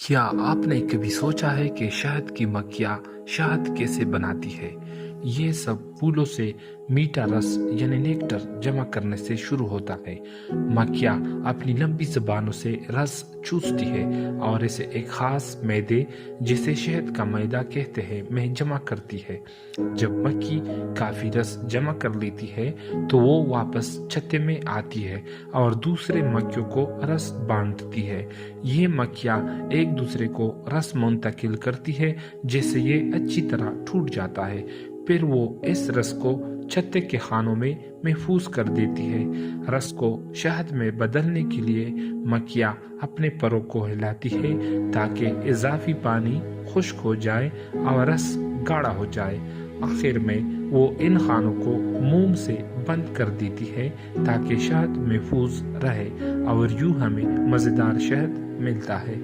क्या आपने कभी सोचा है कि शहद की मक्खियाँ शहद कैसे बनाती है? ये सब फूलों से मीठा रस यानी नेक्टर जमा करने से शुरू होता है। मक्खियाँ अपनी लंबी जबानों से रस चूसती है और इसे एक खास मैदे जिसे शहद का मैदा कहते हैं में जमा करती है। जब मक्खी काफी रस जमा कर लेती है तो वो वापस छत्ते में आती है और दूसरे मक्खियों को रस बांटती है। ये मक्खियाँ एक दूसरे को रस मुंतकिल करती है जिससे ये अच्छी तरह टूट जाता है। फिर वो इस रस को छत्ते के खानों में महफूज कर देती है। रस को शहद में बदलने के लिए मक्खियाँ अपने परों को हिलाती है ताकि इजाफी पानी खुश्क हो जाए और रस गाढ़ा हो जाए। आखिर में वो इन खानों को मोम से बंद कर देती है ताकि शहद महफूज रहे और यूं हमें मज़ेदार शहद मिलता है।